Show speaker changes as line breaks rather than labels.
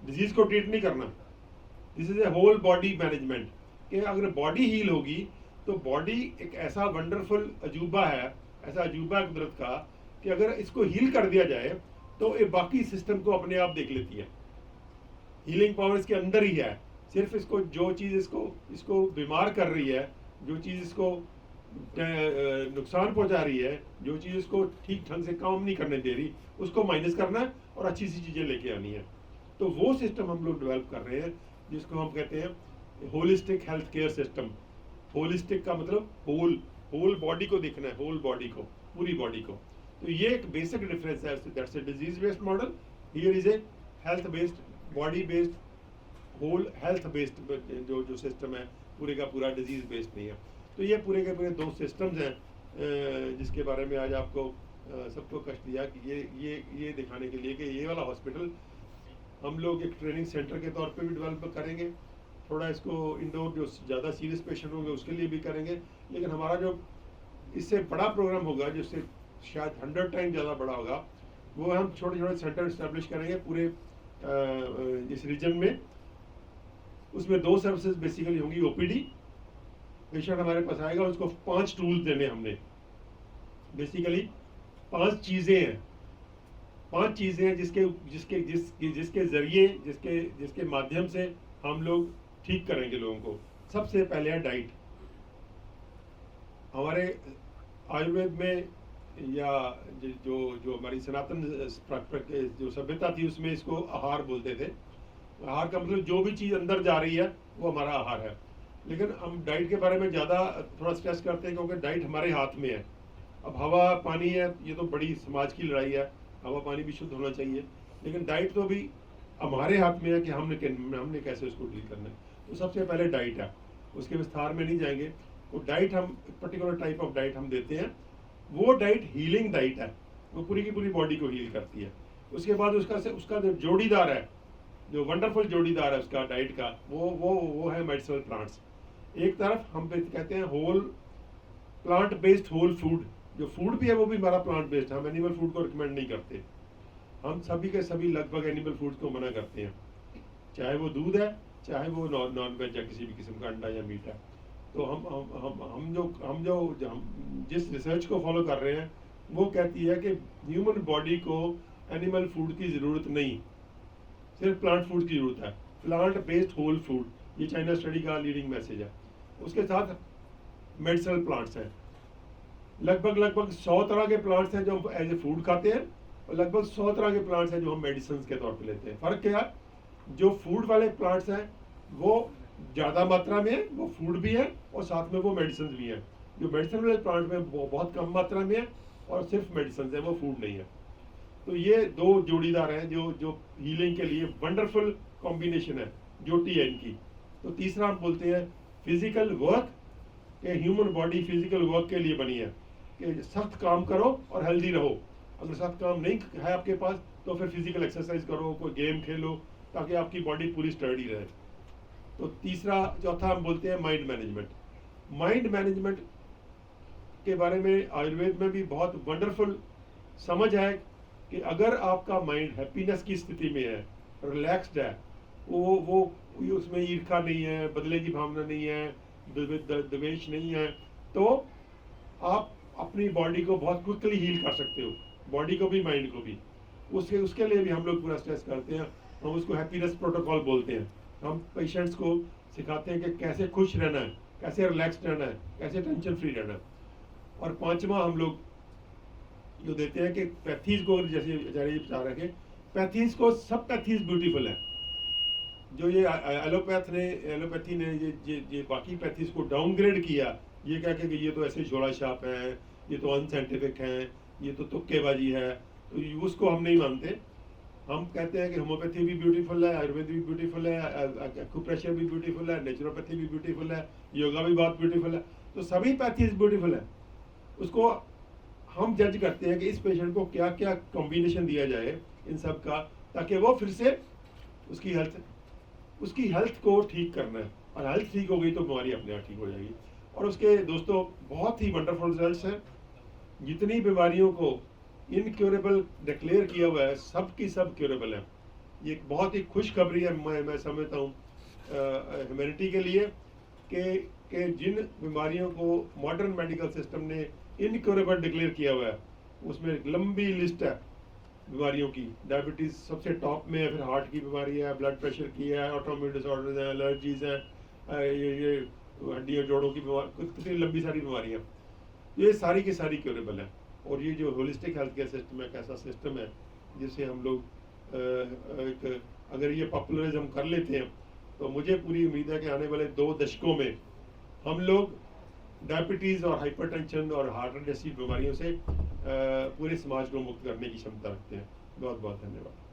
Disease को treat नहीं करना। This is a whole body management, कि अगर बॉडी हील होगी तो बॉडी एक ऐसा वंडरफुल अजूबा है, ऐसा अजूबा है कुदरत का, कि अगर इसको हील कर दिया जाए तो ये बाकी सिस्टम को अपने आप देख लेती है। हीलिंग पावर इसके अंदर ही है। सिर्फ इसको जो चीज़ इसको इसको बीमार कर रही है, जो चीज़ इसको नुकसान पहुंचा रही है, जो चीज़ इसको ठीक ढंग से काम नहीं करने दे रही, उसको माइनस करना है और अच्छी सी चीज़ें लेके आनी है। तो वो सिस्टम हम लोग डेवलप कर रहे हैं जिसको हम कहते हैं holistic health care system. Holistic का मतलब होल बॉडी को देखना है, होल बॉडी को, पूरी बॉडी को। तो ये एक बेसिक डिफरेंस है, that's a disease based model, here is a health based, body based, whole health based जो सिस्टम है, पूरे का पूरा डिजीज बेस्ड नहीं है। तो ये पूरे के पूरे दो सिस्टम्स हैं जिसके बारे में आज आपको सबको कष्ट दिया कि ये दिखाने के लिए कि ये वाला हॉस्पिटल हम लोग एक ट्रेनिंग सेंटर के तौर पे भी डेवलप करेंगे, थोड़ा इसको इंडोर जो ज़्यादा सीरियस पेशेंट होंगे उसके लिए भी करेंगे, लेकिन हमारा जो इससे बड़ा प्रोग्राम होगा, जिससे शायद 100 टाइम ज़्यादा बड़ा होगा, वो हम छोटे छोटे सेंटर इस्टेब्लिश करेंगे पूरे इस रीजन में। उसमें 2 सर्विसेज बेसिकली होंगी। ओपीडी, पेशेंट हमारे पास आएगा, उसको 5 टूल्स देने हमने, बेसिकली 5 चीज़ें हैं, 5 चीज़ें हैं जिसके जरिए, जिसके माध्यम से हम लोग ठीक करेंगे लोगों को। सबसे पहले है डाइट। हमारे आयुर्वेद में या जो हमारी सनातन जो सभ्यता थी उसमें इसको आहार बोलते थे। आहार का मतलब जो भी चीज़ अंदर जा रही है वो हमारा आहार है। लेकिन हम डाइट के बारे में ज़्यादा थोड़ा स्ट्रेस करते हैं क्योंकि डाइट हमारे हाथ में है। अब हवा पानी है, ये तो बड़ी समाज की लड़ाई है, हवा पानी भी शुद्ध होना चाहिए, लेकिन डाइट तो भी हमारे हाथ में है कि हमने कैसे उसको डील करना है। तो सबसे पहले डाइट है, उसके विस्तार में नहीं जाएंगे। वो डाइट हम पर्टिकुलर टाइप ऑफ डाइट हम देते हैं, वो डाइट हीलिंग डाइट है, वो पूरी की पूरी बॉडी को हील करती है। उसके बाद उसका जो जोड़ीदार है, जो वंडरफुल जोड़ीदार है उसका डाइट का, वो है मेडिसिनल प्लांट्स। एक तरफ हम कहते हैं whole plant based whole food, जो फूड भी है वो भी हमारा प्लांट बेस्ड है। हम एनिमल फूड को रिकमेंड नहीं करते, हम सभी के सभी लगभग एनिमल फूड्स को मना करते हैं, चाहे वो दूध है, चाहे वो नॉन वेज है, किसी भी किस्म का अंडा या मीट है। तो हम जिस रिसर्च को फॉलो कर रहे हैं वो कहती है कि ह्यूमन बॉडी को एनिमल फूड की ज़रूरत नहीं, सिर्फ प्लांट फूड की ज़रूरत है, प्लांट बेस्ड होल फूड। ये चाइना स्टडी का लीडिंग मैसेज है। उसके साथ मेडिसिनल प्लांट्स हैं, लगभग 100 तरह के प्लांट्स हैं जो हम एज ए फूड खाते हैं, और लगभग 100 तरह के प्लांट्स हैं जो हम मेडिसिन के तौर पे लेते हैं। फ़र्क क्या है, जो फूड वाले प्लांट्स हैं वो ज़्यादा मात्रा में है, वो फूड भी है और साथ में वो मेडिसिन भी हैं। जो मेडिसिन वाले प्लांट में वो बहुत कम मात्रा में है और सिर्फ मेडिसिन है, वो फूड नहीं है। तो ये 2 जोड़ीदार हैं जो हीलिंग के लिए वंडरफुल कॉम्बिनेशन है, जोटी है इनकी। तो तीसरा हम बोलते हैं फिजिकल वर्क, कि ह्यूमन बॉडी फिजिकल वर्क के लिए बनी है, कि सख्त काम करो और हेल्दी रहो। अगर सख्त काम नहीं है आपके पास तो फिर फिजिकल एक्सरसाइज करो, कोई गेम खेलो, ताकि आपकी बॉडी पूरी स्टडी रहे। तो चौथा हम बोलते हैं माइंड मैनेजमेंट। माइंड मैनेजमेंट के बारे में आयुर्वेद में भी बहुत वंडरफुल समझ है कि अगर आपका माइंड हैप्पीनेस की स्थिति में है, रिलैक्स्ड है, वो उसमें ईर्ष्या नहीं है, बदले की भावना नहीं है, द्वेष नहीं है, तो आप अपनी बॉडी को बहुत क्विकली हील कर सकते हो, बॉडी को भी माइंड को भी। उसके लिए भी हम लोग पूरा स्ट्रेस करते हैं, हम उसको हैप्पीनेस प्रोटोकॉल बोलते हैं। हम पेशेंट्स को सिखाते हैं कि कैसे खुश रहना है, कैसे रिलैक्स्ड रहना है, कैसे टेंशन फ्री रहना है। और 5वां हम लोग जो देते हैं कि पैथीज को, जैसे आचार्य बता रहे हैं, पैथीज को, सब पैथीज ब्यूटीफुल है। जो ये एलोपैथी ने ये बाकी पैथीज को डाउनग्रेड किया, ये कह के कि ये तो ऐसे झोला छाप हैं, ये तो अनसाइंटिफिक हैं, ये तो तुक्केबाजी है, तो उसको हम नहीं मानते। हम कहते हैं कि होम्योपैथी भी ब्यूटीफुल है, आयुर्वेद भी ब्यूटीफुल है, एक्यूप्रेशर भी ब्यूटीफुल है, नेचुरोपैथी भी ब्यूटीफुल है, योगा भी बहुत ब्यूटीफुल है। तो सभी पैथीज ब्यूटीफुल है। उसको हम जज करते हैं कि इस पेशेंट को क्या क्या कॉम्बिनेशन दिया जाए इन सब का, ताकि वो फिर से उसकी हेल्थ को ठीक करना है, और हेल्थ ठीक हो गई तो बीमारी अपने आप ठीक हो जाएगी। और उसके दोस्तों बहुत ही वंडरफुल रिजल्ट्स हैं। जितनी बीमारियों को इनक्योरेबल डिक्लेयर किया हुआ है, सब की सब क्योरेबल है। ये एक बहुत ही खुशखबरी है, मैं समझता हूँ ह्यूमैनिटी के लिए कि जिन बीमारियों को मॉडर्न मेडिकल सिस्टम ने इनक्योरेबल डिक्लेयर किया हुआ है, उसमें एक लंबी लिस्ट है बीमारियों की। डायबिटीज़ सबसे टॉप में है, फिर हार्ट की बीमारी है, ब्लड प्रेशर की है, ऑटोइम्यून डिसऑर्डर्स हैं, एलर्जीज़ हैं, ये हड्डियों जोड़ों की बीमारी, कितनी लंबी सारी बीमारियाँ, ये सारी की सारी क्योरेबल है। और ये जो होलिस्टिक हेल्थ केयर सिस्टम है, एक ऐसा सिस्टम है जिसे हम लोग एक अगर ये पॉपुलरिज्म कर लेते हैं तो मुझे पूरी उम्मीद है कि आने वाले 2 दशकों में हम लोग डायबिटीज़ और हाइपरटेंशन और हार्ट जैसी बीमारियों से पूरे समाज को मुक्त करने की क्षमता रखते हैं। बहुत बहुत धन्यवाद।